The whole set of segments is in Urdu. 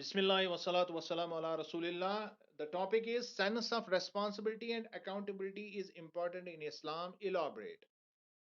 Bismillah wa salatu wa salam ala Rasulillah. The topic is sense of responsibility and accountability is important in Islam. Elaborate.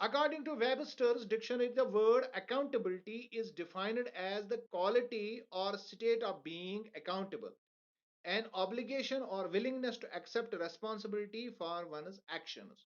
According to Webster's dictionary, the word accountability is defined as the quality or state of being accountable, an obligation or willingness to accept responsibility for one's actions.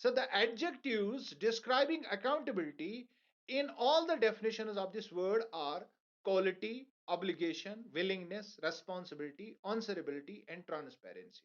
So the adjectives describing accountability in all the definitions of this word are quality, obligation, willingness, responsibility, answerability and transparency.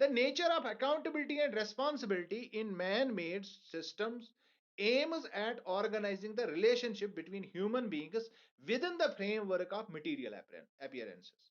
The nature of accountability and responsibility in man-made systems aims at organizing the relationship between human beings within the framework of material appearances.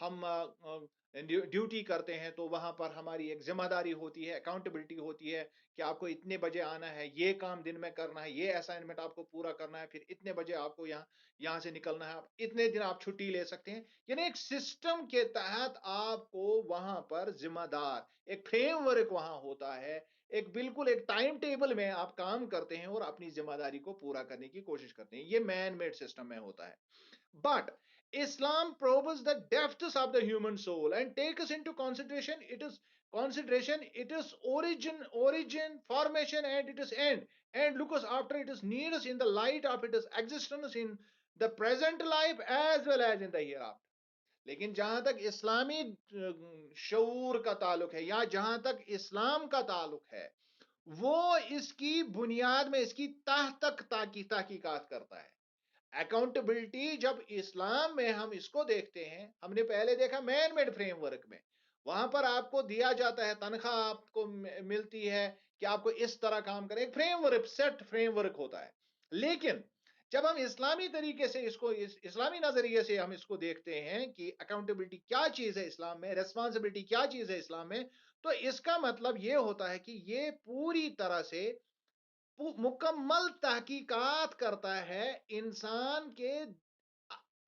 ہم ڈیوٹی کرتے ہیں تو وہاں پر ہماری ایک ذمہ داری ہوتی ہے، اکاؤنٹیبلٹی ہوتی ہے کہ آپ کو اتنے بجے آنا ہے، یہ کام دن میں کرنا ہے، یہ اسائنمنٹ آپ کو پورا کرنا ہے، پھر اتنے بجے آپ کو یہاں سے نکلنا ہے، اتنے دن آپ چھٹی لے سکتے ہیں. یعنی ایک سسٹم کے تحت آپ کو وہاں پر ذمہ دار ایک فریم ورک وہاں ہوتا ہے، ایک بالکل ایک ٹائم ٹیبل میں آپ کام کرتے ہیں اور اپنی ذمہ داری کو پورا کرنے کی کوشش کرتے ہیں. یہ مین میڈ سسٹم میں ہوتا ہے. But Islam probes the depths of the human soul and takes into consideration its origin, formation, and its end, and looks after its needs in the light of its existence in the present life as well as in the hereafter. لیکن جہاں تک اسلامی شعور کا تعلق ہے یا جہاں تک اسلام کا تعلق ہے، وہ اس کی بنیاد میں اس کی تہ تک تحقیقات کرتا ہے. اکاؤنٹبلٹی جب اسلام میں ہم اس کو دیکھتے ہیں، ہم نے پہلے دیکھا مین میڈ فریم ورک میں، وہاں پر آپ کو دیا جاتا ہے، تنخواہ آپ کو ملتی ہے کہ آپ کو اس طرح کام کریں، ایک frame work set frame work ہوتا ہے. لیکن جب ہم اسلامی طریقے سے اس کو اسلامی نظریے سے ہم اس کو دیکھتے ہیں کہ اکاؤنٹبلٹی کیا چیز ہے اسلام میں، ریسپانسبلٹی کیا چیز ہے اسلام میں، تو اس کا مطلب یہ ہوتا ہے کہ یہ پوری طرح سے مکمل تحقیقات کرتا ہے انسان کے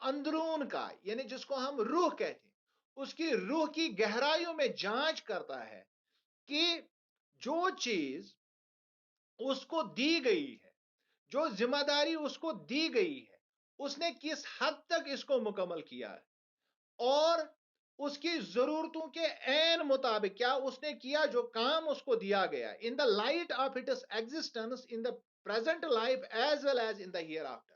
اندرون کا، یعنی جس کو ہم روح کہتے ہیں، اس کی روح کی گہرائیوں میں جانچ کرتا ہے کہ جو چیز اس کو دی گئی ہے، جو ذمہ داری اس کو دی گئی ہے، اس نے کس حد تک اس کو مکمل کیا ہے، اور اس کی ضرورتوں کے عین مطابق کیا اس نے کیا جو کام اس کو دیا گیا in the light of its existence in the present life as well as in the hair آفٹر.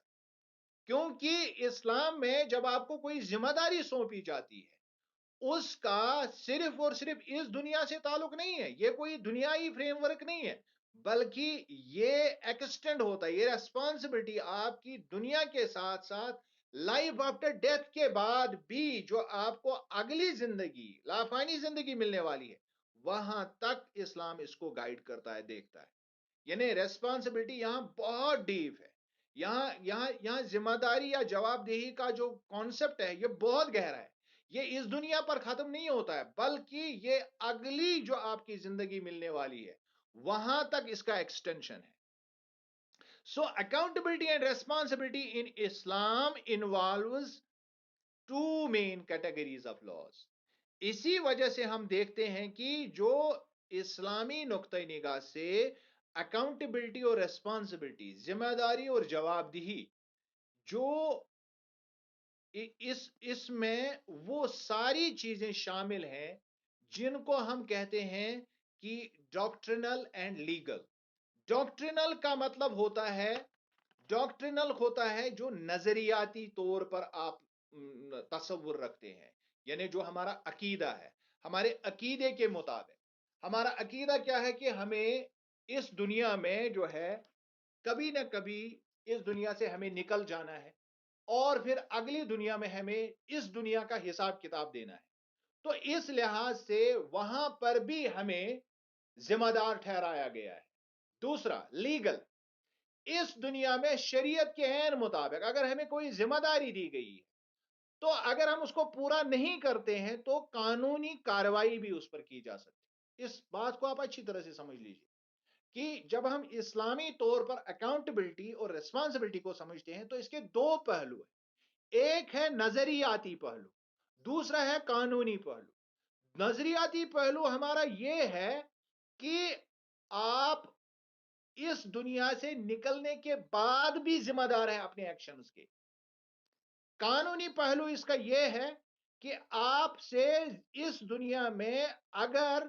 کیونکہ اسلام میں جب آپ کو کوئی ذمہ داری سونپی جاتی ہے، اس کا صرف اور صرف اس دنیا سے تعلق نہیں ہے، یہ کوئی دنیائی فریم ورک نہیں ہے، بلکہ یہ ایکسٹینڈ ہوتا ہے، یہ ریسپانسبلٹی آپ کی دنیا کے ساتھ ساتھ لائف آفٹر ڈیتھ کے بعد بھی جو آپ کو اگلی زندگی لافانی زندگی ملنے والی ہے، وہاں تک اسلام اس کو گائیڈ کرتا ہے، دیکھتا ہے. یعنی ریسپانسبلٹی یہاں بہت ڈیپ ہے. یہاں ذمہ داری یا جواب دہی کا جو کانسیپٹ ہے یہ بہت گہرا ہے. یہ اس دنیا پر ختم نہیں ہوتا ہے، بلکہ یہ اگلی جو آپ کی زندگی ملنے والی ہے وہاں تک اس کا ایکسٹینشن ہے. So accountability and responsibility in Islam involves two main categories of laws. اسی وجہ سے ہم دیکھتے ہیں کہ جو اسلامی نقطۂ نگاہ سے اکاؤنٹبلٹی اور ریسپانسبلٹی، ذمہ داری اور جواب دہی، جو اس میں وہ ساری چیزیں شامل ہیں جن کو ہم کہتے ہیں کہ ڈاکٹرنل اینڈ لیگل. ڈاکٹرنل کا مطلب ہوتا ہے جو نظریاتی طور پر آپ تصور رکھتے ہیں، یعنی جو ہمارا عقیدہ ہے. ہمارے عقیدے کے مطابق ہمارا عقیدہ کیا ہے کہ ہمیں اس دنیا میں جو ہے کبھی نہ کبھی اس دنیا سے ہمیں نکل جانا ہے، اور پھر اگلی دنیا میں ہمیں اس دنیا کا حساب کتاب دینا ہے. تو اس لحاظ سے وہاں پر بھی ہمیں ذمہ دار ٹھہرایا گیا ہے. دوسرا لیگل، اس دنیا میں شریعت کے عین مطابق اگر ہمیں کوئی ذمہ داری دی گئی ہے تو اگر ہم اس کو پورا نہیں کرتے ہیں تو قانونی کارروائی بھی اس پر کی جا سکتی. اس بات کو آپ اچھی طرح سے سمجھ لیجیے کہ جب ہم اسلامی طور پر اکاؤنٹبلٹی اور ریسپانسبلٹی کو سمجھتے ہیں تو اس کے دو پہلو ہیں. ایک ہے نظریاتی پہلو، دوسرا ہے قانونی پہلو. نظریاتی پہلو ہمارا یہ ہے کہ آپ اس دنیا سے نکلنے کے بعد بھی ذمہ دار ہیں اپنے ایکشنز کے. قانونی پہلو اس کا یہ ہے کہ آپ سے اس دنیا میں اگر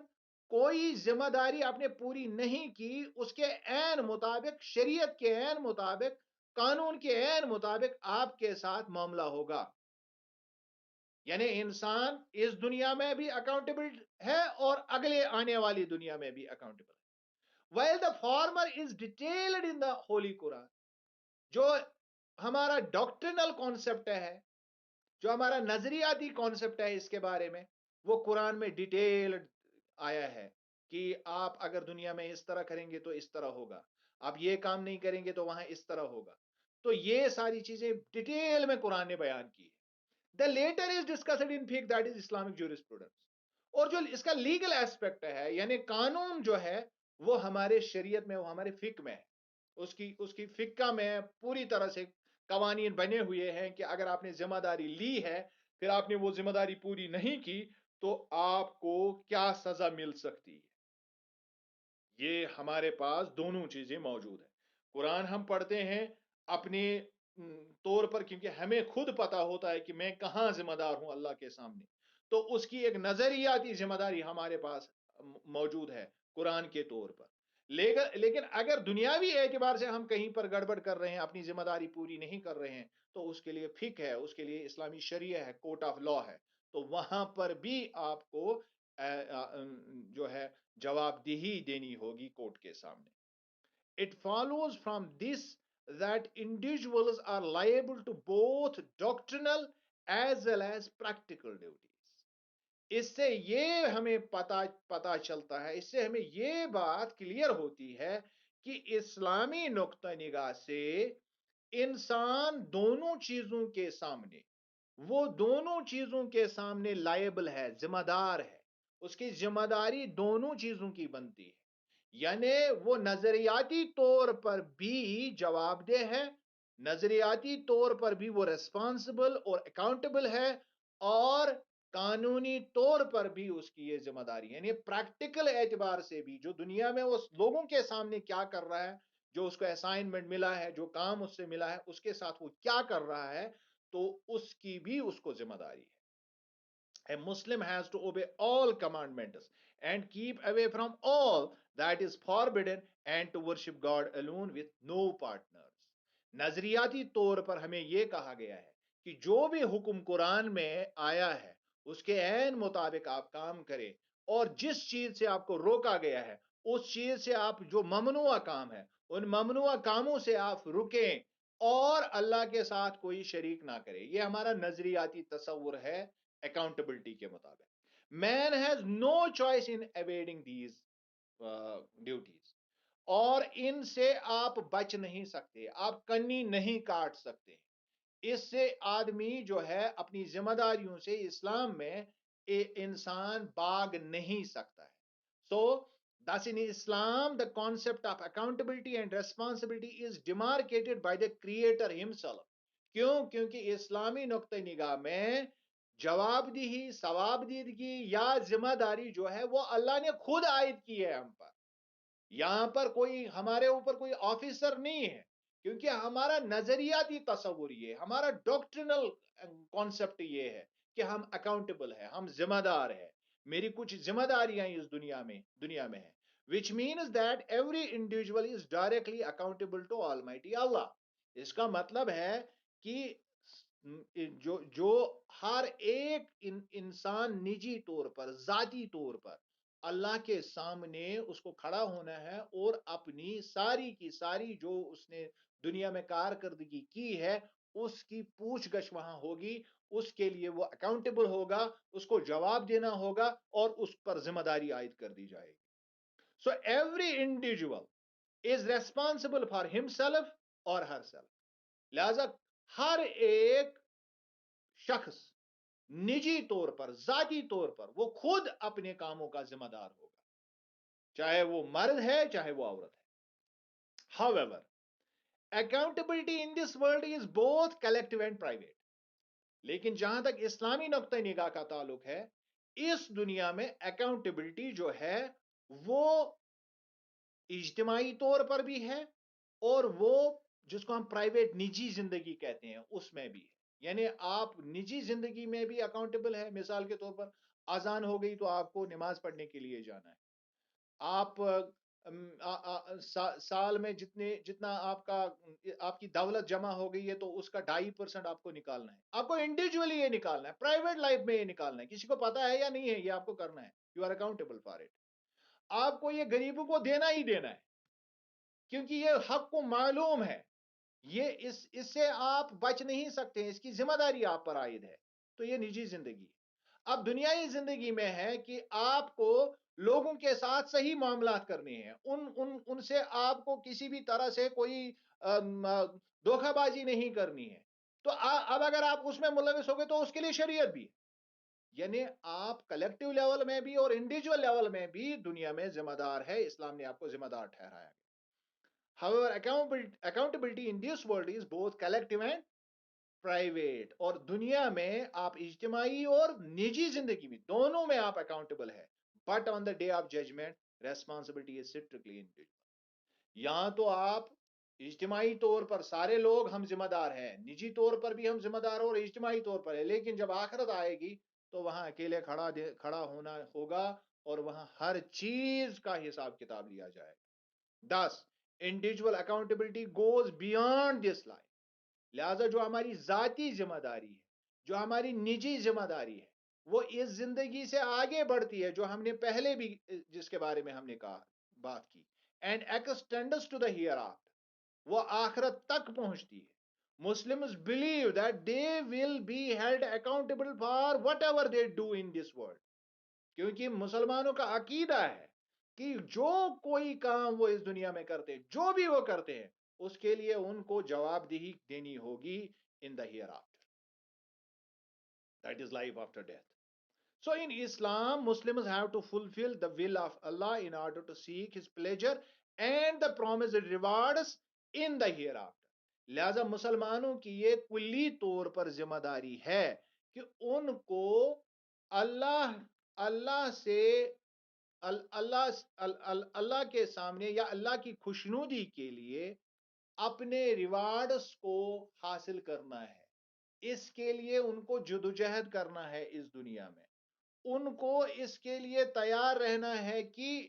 کوئی ذمہ داری آپ نے پوری نہیں کی، اس کے عین مطابق، شریعت کے عین مطابق، قانون کے عین مطابق آپ کے ساتھ معاملہ ہوگا. یعنی انسان اس دنیا میں بھی اکاؤنٹیبل ہے اور اگلے آنے والی دنیا میں بھی اکاؤنٹیبل ہے. While the former is detailed in the Holy Quran، جو ہمارا ڈاکٹرنل کانسیپٹ ہے، جو ہمارا نظریاتی کانسیپٹ ہے اس کے بارے میں، وہ قرآن میں ڈیٹیلڈ آیا ہے کہ آپ اگر دنیا میں اس طرح کریں گے تو اس طرح ہوگا، آپ یہ کام نہیں کریں گے تو وہاں اس طرح ہوگا. تو یہ ساری چیزیں ڈیٹیل میں قرآن نے بیان کی ہے. The later is discussed in fiqh, that is Islamic jurisprudence. اور جو اس کا لیگل ایسپیکٹ ہے یعنی قانون جو ہے وہ ہمارے شریعت میں وہ ہمارے فقہ میں ہے. اس کی فقہ میں پوری طرح سے قوانین بنے ہوئے ہیں کہ اگر آپ نے ذمہ داری لی ہے پھر آپ نے وہ ذمہ داری پوری نہیں کی تو آپ کو کیا سزا مل سکتی ہے. یہ ہمارے پاس دونوں چیزیں موجود ہیں. قرآن ہم پڑھتے ہیں اپنے طور پر کیونکہ ہمیں خود پتا ہوتا ہے کہ میں کہاں ذمہ دار ہوں اللہ کے سامنے, تو اس کی ایک نظریاتی ذمہ داری ہمارے پاس موجود ہے قرآن کے طور پر. لیکن اگر دنیاوی اعتبار سے ہم کہیں پر گڑبڑ کر رہے ہیں, اپنی ذمہ داری پوری نہیں کر رہے ہیں, تو اس کے لیے فقہ ہے, اس کے لیے اسلامی شریعہ ہے, کورٹ آف لا ہے, تو وہاں پر بھی آپ کو جو ہے جواب دہی دینی ہوگی کورٹ کے سامنے. It follows from this that individuals are liable to both doctrinal as well as practical duties. اس سے یہ ہمیں پتا چلتا ہے, اس سے ہمیں یہ بات کلیئر ہوتی ہے کہ اسلامی نقطہ نگاہ سے انسان دونوں چیزوں کے سامنے, وہ دونوں چیزوں کے سامنے لائبل ہے, ذمہ دار ہے, اس کی ذمہ داری دونوں چیزوں کی بنتی ہے. یعنی وہ نظریاتی طور پر بھی جواب دہ ہے, نظریاتی طور پر بھی وہ ریسپانسبل اور اکاؤنٹبل ہے, اور قانونی طور پر بھی اس کی یہ ذمہ داری ہے. یعنی پریکٹیکل اعتبار سے بھی جو دنیا میں وہ لوگوں کے سامنے کیا کر رہا ہے, جو اس کو اسائنمنٹ ملا ہے, جو کام اس سے ملا ہے, اس کے ساتھ وہ کیا کر رہا ہے, تو اس کی بھی اس کو ذمہ داری ہے. A Muslim has to obey all commandments and keep away from all that is forbidden and to worship God alone with no partners. نظریاتی طور پر ہمیں یہ کہا گیا ہے کہ جو بھی حکم قرآن میں آیا ہے اس کے عین مطابق آپ کام کریں, اور جس چیز سے آپ کو روکا گیا ہے اس چیز سے آپ, جو ممنوع کام ہے ان ممنوع کاموں سے آپ رکیں, اور اللہ کے ساتھ کوئی شریک نہ کرے. یہ ہمارا نظریاتی تصور ہے اکاؤنٹبلٹی کے مطابق. Man has no choice in evading these duties, اور ان سے آپ بچ نہیں سکتے, آپ کنی نہیں کاٹ سکتے. اس سے آدمی جو ہے اپنی ذمہ داریوں سے اسلام میں انسان بھاگ نہیں سکتا ہے. سو thus in Islam the concept of accountability and responsibility is demarcated by the creator himself. کیوں؟ کیونکہ اسلامی نقطہ نگاہ میں جواب دہی, ثواب دیدگی یا ذمہ داری جو ہے وہ اللہ نے خود عائد کی ہے ہم پر. یہاں پر کوئی ہمارے اوپر کوئی آفیسر نہیں ہے, کیونکہ ہمارا نظریاتی تصور یہ, ہمارا ڈاکٹرنل کانسیپٹ یہ ہے کہ ہم اکاؤنٹبل ہے, ہم ذمہ دار ہے, میری کچھ ذمہ داریاں اس دنیا میں ہیں, which means that every individual is directly accountable to Almighty Allah. اس کا مطلب ہے کہ جو ہر ایک انسان نجی طور پر, ذاتی طور پر اللہ کے سامنے اس کو کھڑا ہونا ہے, اور اپنی ساری کی ساری جو اس نے دنیا میں کارکردگی کی ہے اس کی پوچھ گچھ وہاں ہوگی, اس کے لیے وہ اکاؤنٹبل ہوگا, اس کو جواب دینا ہوگا, اور اس پر ذمہ داری عائد کر دی جائے گی. So every individual is responsible for himself اور ہر سیلف. لہذا ہر ایک شخص نجی طور پر, ذاتی طور پر وہ خود اپنے کاموں کا ذمہ دار ہوگا, چاہے وہ مرد ہے چاہے وہ عورت ہے. However, accountability in this world is both collective and private. لیکن جہاں تک اسلامی نقطہ نگاہ کا تعلق ہے, اس دنیا میں اکاؤنٹبلٹی جو ہے وہ اجتماعی طور پر بھی ہے, اور وہ جس کو ہم پرائیویٹ نجی زندگی کہتے ہیں اس میں بھی ہے. یعنی آپ نجی زندگی میں بھی اکاؤنٹبل ہے. مثال کے طور پر اذان ہو گئی تو آپ کو نماز پڑھنے کے لیے جانا ہے, آپ سال میں جتنا آپ کی دولت جمع ہو گئی ہے تو اس کا 2.5% آپ کو نکالنا ہے, آپ کو انڈیویجولی یہ نکالنا ہے, پرائیویٹ لائف میں یہ نکالنا ہے, کسی کو پتا ہے یا نہیں ہے یہ آپ کو کرنا ہے, you are accountable for it. آپ کو یہ غریبوں کو دینا ہی دینا ہے, کیونکہ یہ حق کو معلوم ہے, یہ اس سے آپ بچ نہیں سکتے, اس کی ذمہ داری آپ پر عائد ہے. تو یہ نجی زندگی. اب دنیائی زندگی میں ہے کہ آپ کو لوگوں کے ساتھ صحیح معاملات کرنے ہیں, ان سے آپ کو کسی بھی طرح سے کوئی دھوکہ بازی نہیں کرنی ہے, تو اب اگر آپ اس میں ملوث ہو گئے تو اس کے لیے شریعت بھی ہے. یعنی آپ کلیکٹیو لیول میں بھی اور انڈیویجول لیول میں بھی دنیا میں ذمہ دار ہے. اسلام نے آپ کو ذمہ دار ٹھہرایا. However, accountability in this world is both collective and private. اور دنیا میں آپ اجتماعی اور نجی زندگی میں دونوں میں آپ اکاؤنٹیبل ہے. But on the day of judgment, responsibility is strictly individual. یہاں تو آپ اجتماعی طور پر سارے لوگ ہم ذمہ دار ہیں, نجی طور پر بھی ہم ذمہ دار اور اجتماعی طور پر ہے, لیکن جب آخرت آئے گی تو وہاں اکیلے کھڑا ہونا ہوگا اور وہاں ہر چیز کا حساب کتاب لیا جائے گا. 10. Individual accountability goes beyond this life. لہذا جو ہماری ذاتی ذمہ داری ہے, جو ہماری نجی ذمہ داری ہے, وہ اس زندگی سے آگے بڑھتی ہے, جو ہم نے پہلے بھی جس کے بارے میں ہم نے کہا بات کی. And extends to the hair after, وہ آخرت تک پہنچتی ہے. Muslims believe that they will be held accountable for whatever they do in this world. کیونکہ مسلمانوں کا عقیدہ ہے کہ جو کوئی کام وہ اس دنیا میں کرتے ہیں, جو بھی وہ کرتے ہیں, اس کے لیے ان کو جواب دہی دینی ہوگی in the hereafter. That is life after death. So in Islam, Muslims have to fulfill the will of Allah in order to seek His pleasure and the promised rewards in the hereafter. لہذا مسلمانوں کی یہ کلی طور پر ذمہ داری ہے کہ ان کو اللہ سے اللہ کے سامنے یا اللہ کی خوشنودی کے لیے اپنے ریوارڈز کو حاصل کرنا ہے. اس کے لیے ان کو جدوجہد کرنا ہے اس دنیا میں. ان کو اس کے لیے تیار رہنا ہے کہ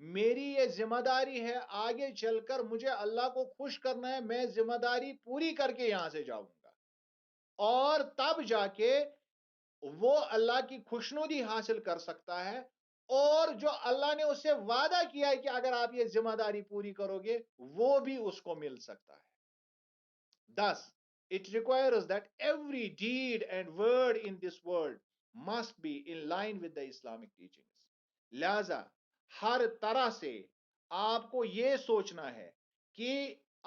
میری یہ ذمہ داری ہے, آگے چل کر مجھے اللہ کو خوش کرنا ہے, میں ذمہ داری پوری کر کے یہاں سے جاؤں گا, اور تب جا کے وہ اللہ کی خوشنودی حاصل کر سکتا ہے. اور جو اللہ نے اس سے وعدہ کیا ہے کہ اگر آپ یہ ذمہ داری پوری کرو گے وہ بھی اس کو مل سکتا ہے. 10. It requires that every deed and word in this world must be in line with the Islamic teachings. لہذا ہر طرح سے آپ کو یہ سوچنا ہے کہ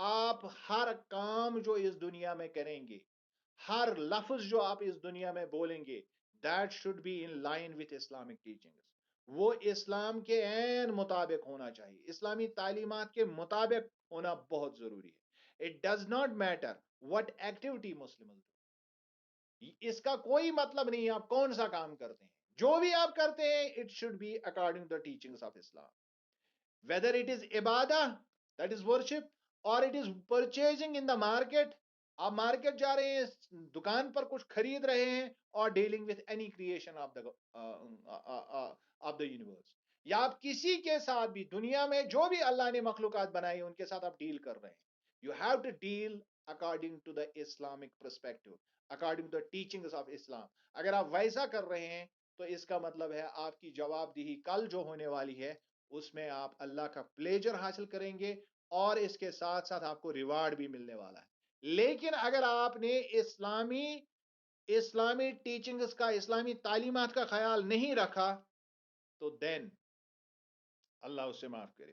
آپ ہر کام جو اس دنیا میں کریں گے, ہر لفظ جو آپ اس دنیا میں بولیں گے, that should be in line with Islamic teachings. وہ اسلام کے عین مطابق ہونا چاہیے, اسلامی تعلیمات کے مطابق ہونا بہت ضروری ہے. It does not matter what activity Muslims do. اس کا کوئی مطلب نہیں آپ کون سا کام کرتے ہیں, جو بھی آپ کرتے ہیں it should be according to the teachings of Islam. Whether it is ibadah, that is worship, or it is purchasing in the market, آپ مارکیٹ جا رہے ہیں, دکان پر کچھ خرید رہے ہیں, اور dealing with any creation of the universe, یا آپ کسی کے ساتھ بھی دنیا میں جو بھی اللہ نے مخلوقات بنائی ان کے ساتھ آپ ڈیل کر رہے ہیں, you have to deal according to the Islamic perspective, according to the teachings of Islam. اگر آپ ویسا کر رہے ہیں تو اس کا مطلب ہے آپ کی جواب دہی کل جو ہونے والی ہے اس میں آپ اللہ کا پلیجر حاصل کریں گے, اور اس کے ساتھ ساتھ آپ کو ریوارڈ بھی ملنے والا ہے. لیکن اگر آپ نے اسلامی ٹیچنگز کا, اسلامی تعلیمات کا خیال نہیں رکھا تو دین اللہ اس سے معاف کرے.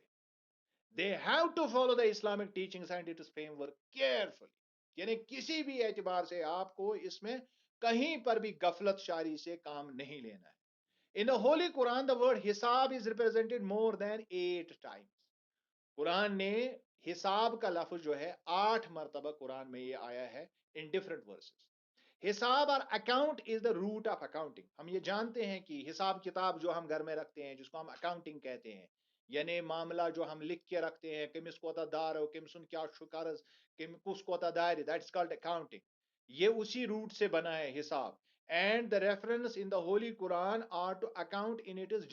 They have to follow the Islamic teachings and its framework carefully. یعنی کسی بھی اعتبار سے آپ کو اس میں کہیں پر بھی غفلت شاری سے کام نہیں لینا ہے. In the Holy Quran, the word حساب is represented more than 8 times. قرآن نے حساب کا لفظ جو ہے 8 مرتبہ قرآن میں یہ آیا ہے in different verses. حساب اور account is the root of accounting. ہم یہ جانتے ہیں کہ حساب کتاب جو ہم گھر میں رکھتے ہیں جس کو ہم اکاؤنٹنگ کہتے ہیں, یعنی معاملہ جو ہم لکھ کے رکھتے ہیں, کمس کوتا دار ہو, کم سن کیا شکارز, کس کوتا دار, دیٹس کالڈ اکاؤنٹنگ. یہ اسی روٹ سے بنا ہے حساب. And the reference in the Holy Quran are to account in its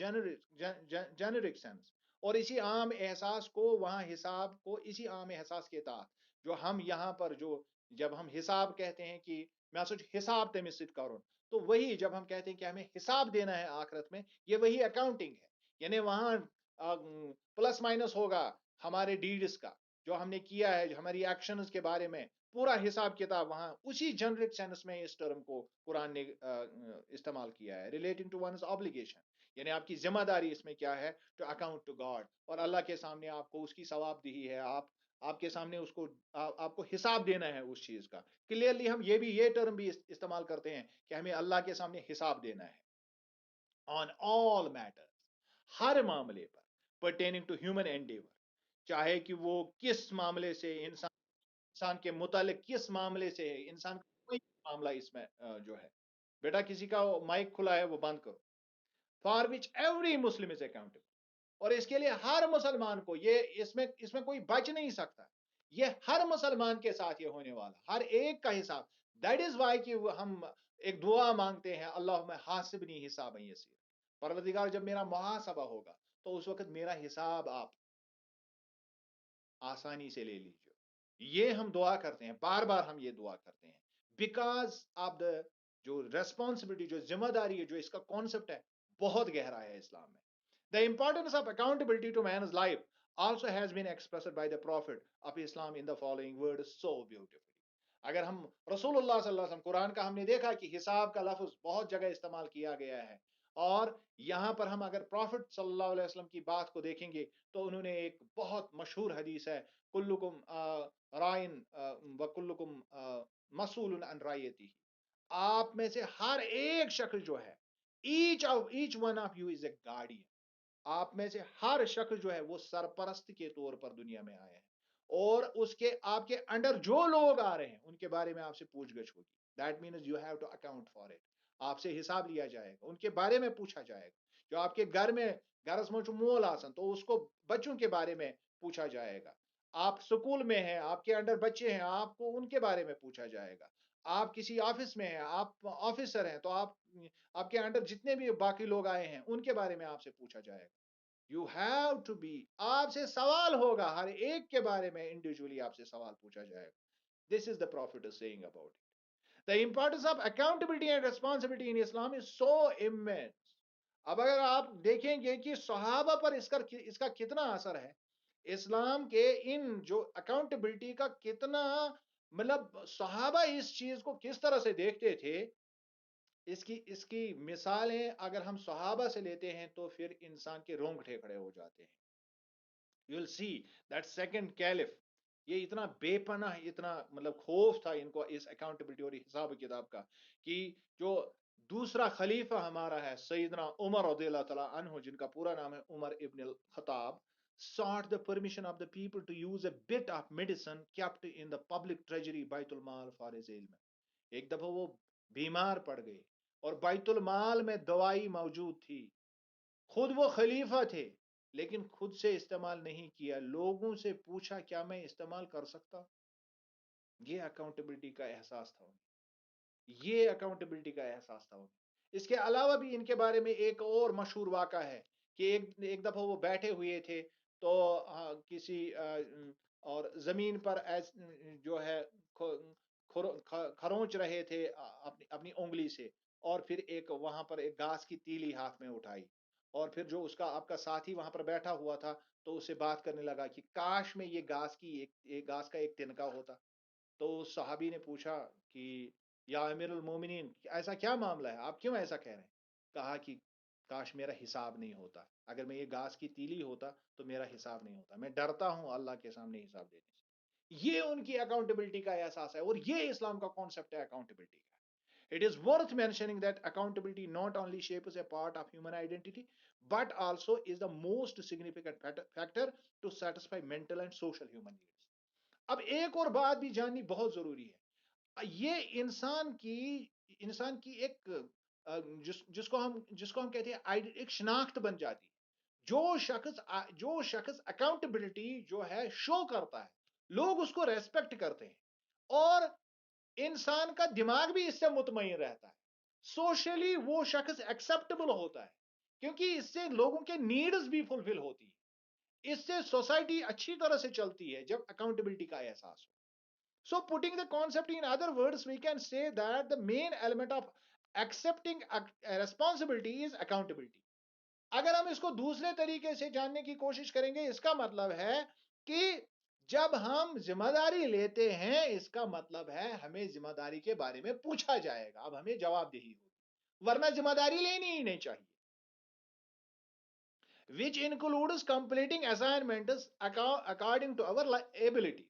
generic sense. اور اسی عام احساس کو وہاں حساب کو اسی عام احساس کے تحت جو ہم یہاں پر جو جب ہم حساب کہتے ہیں کہ میں سوچ حساب تمس ست کرون, تو وہی جب ہم کہتے ہیں کہ ہمیں حساب دینا ہے آخرت میں, یہ وہی اکاؤنٹنگ ہے. یعنی وہاں پلس مائنس ہوگا ہمارے ڈیڈز کا جو ہم نے کیا ہے, ہماری ایکشنز کے بارے میں پورا حساب کتاب وہاں اسی جنرک سینس میں اس ٹرم کو قرآن نے استعمال کیا ہے, ریلیٹنگ ٹو ونز obligation. یعنی آپ کی ذمہ داری اس میں کیا ہے؟ ٹو اکاؤنٹ ٹو گاڈ، اور اللہ کے سامنے آپ کو اس کی ثواب دہی ہے، آپ کے سامنے اس کو آپ کو حساب دینا ہے اس چیز کا. کلیئرلی ہم یہ ٹرم بھی استعمال کرتے ہیں کہ ہمیں اللہ کے سامنے حساب دینا ہے. آن آل میٹرز، ہر معاملے پر، pertaining ٹو ہیومن endeavor، چاہے کہ وہ کس معاملے سے انسان کے متعلق کس معاملے سے ہے، انسان کا کوئی معاملہ اس میں جو ہے. بیٹا کسی کا مائک کھلا ہے وہ بند کرو. For which every Muslim is accountable, اور اس کے لیے ہر مسلمان کو یہ اس میں کوئی بچ نہیں سکتا. یہ ہر مسلمان کے ساتھ یہ ہونے والا، ہر ایک کا حساب. دیٹ از وائی کہ ہم ایک دعا مانگتے ہیں، اللہم حاسبنی حسابا یسیر، پروردگار جب میرا محاسبہ ہوگا تو اس وقت میرا حساب آپ آسانی سے لے لیجیے. یہ ہم دعا کرتے ہیں، بار بار ہم یہ دعا کرتے ہیں، بیکاز آف دا جو ریسپانسبلٹی، جو ذمہ داری ہے، جو اس کا کانسیپٹ ہے بہت گہرا ہے اسلام میں. The importance of accountability to man's life also has been expressed by the Prophet of Islam in the following words so beautifully. اگر ہم رسول اللہ صلی اللہ علیہ وسلم، قرآن کا ہم نے دیکھا کہ حساب کا لفظ بہت جگہ استعمال کیا گیا ہے، اور یہاں پر ہم اگر پروفٹ صلی اللہ علیہ وسلم کی بات کو دیکھیں گے تو انہوں نے ایک بہت مشہور حدیث ہے، کلکم رائن و کلکم مسئول عن رعیتی، آپ میں سے ہر ایک شخص جو ہے، each one of you is a guardian, آپ میں سے ہر شخص جو ہے وہ سرپرست کے طور پر دنیا میں آیا ہے، اور اس کے آپ کے انڈر جو لوگ آ رہے ہیں ان کے بارے میں آپ سے پوچھ گچھ ہوگی. That means you have to account for it. آپ سے حساب لیا جائے گا، ان کے بارے میں پوچھا جائے گا. جو آپ کے گھر میں گھرس میں مول آسن تو اس کو بچوں کے بارے میں پوچھا جائے گا. آپ سکول میں ہیں، آپ کے انڈر بچے ہیں، آپ کو ان کے بارے میں پوچھا جائے گا. آپ کسی آفس میں ہیں، آپ آفیسر ہیں، تو آپ کے انڈر جتنے بھی باقی لوگ آئے ہیں ان کے بارے میں آپ سے پوچھا جائے گا. یو ہیو ٹو بی، آپ سے سوال ہوگا، ہر ایک کے بارے میں انڈیویجولی آپ سے سوال پوچھا جائے گا. This is the prophet is saying about it. The importance of accountability and responsibility in Islam is so immense. اب اگر آپ دیکھیں گے کہ صحابہ پر اس کا کتنا اثر ہے، اسلام کے ان جو اکاؤنٹبلٹی کا کتنا، مطلب صحابہ اس چیز کو کس طرح سے دیکھتے تھے، اس کی مثالیں اگر ہم صحابہ سے لیتے ہیں تو پھر انسان کے رونگٹے کھڑے ہو جاتے ہیں. You will see that second caliph, یہ اتنا بے پناہ، اتنا مطلب خوف تھا ان کو اس اکاؤنٹبلٹی اور حساب کتاب کا، کہ جو دوسرا خلیفہ ہمارا ہے سیدنا عمر رضی اللہ تعالیٰ عنہ، جن کا پورا نام ہے عمر ابن الخطاب، sought the permission of the people to use a bit of medicine kept in the public treasury بیت المال for his ailment. ایک دفعہ وہ بیمار پڑ گئے اور بیت المال میں دوائی موجود تھی، خود وہ خلیفہ تھے لیکن خود سے استعمال نہیں کیا، لوگوں سے پوچھا کیا میں استعمال کر سکتا. یہ اکاؤنٹبلٹی کا احساس تھا انہیں، یہ اکاؤنٹبلٹی کا احساس تھا انہیں. اس کے علاوہ بھی ان کے بارے میں ایک اور مشہور واقعہ ہے کہ ایک دفعہ وہ بیٹھے ہوئے تھے تو کسی اور زمین پر جو ہے کھرونچ رہے تھے اپنی انگلی سے، اور پھر ایک وہاں پر ایک گھاس کی تیلی ہاتھ میں اٹھائی، اور پھر جو اس کا آپ کا ساتھی وہاں پر بیٹھا ہوا تھا تو اس سے بات کرنے لگا کہ کاش میں یہ گھاس کا ایک تنکا ہوتا. تو صحابی نے پوچھا کہ یا امیر المومنین، ایسا کیا معاملہ ہے، آپ کیوں ایسا کہہ رہے ہیں؟ کہا کہ کاش میرا حساب نہیں ہوتا، اگر میں یہ گھاس کی تیلی ہوتا تو میرا حساب نہیں ہوتا، میں ڈرتا ہوں اللہ کے سامنے حساب دینے سے. یہ ان کی اکاؤنٹبلٹی کا احساس ہے، اور یہ اسلام کا کانسیپٹ ہے اکاؤنٹبلٹی کا. It is worth mentioning that accountability not only shapes a part of human identity, but also is the most significant factor to satisfy mental and social human needs. اب ایک اور بات بھی جاننی بہت ضروری ہے. یہ انسان کی ایک جس کو ہم کہتے ہیں ایک شناخت بن جاتی ہے. جو شخص اکاؤنٹبلٹی جو ہے شو کرتا ہے، لوگ اس کو ریسپیکٹ کرتے ہیں، اور انسان کا دماغ بھی اس سے مطمئن رہتا ہے. سوشلی وہ شخص ایکسپٹیبل ہوتا ہے کیونکہ اس سے لوگوں کے نیڈز بھی فلفل ہوتی ہے. اس سے سوسائٹی اچھی طرح سے چلتی ہے جب اکاؤنٹبلٹی کا احساس ہو. So putting the concept in other words, we can say that the main element of accepting a responsibility is accountability. اگر ہم اس کو دوسرے طریقے سے جاننے کی کوشش کریں گے، اس کا مطلب ہے کہ جب ہم ذمہ داری لیتے ہیں، اس کا مطلب ہے ہمیں ذمہ داری کے بارے میں پوچھا جائے گا، اب ہمیں جواب دہی ہوگی، ورنہ ذمہ داری لینی ہی نہیں چاہیے. which includes completing assignments according to our abilities.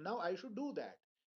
now I should do that.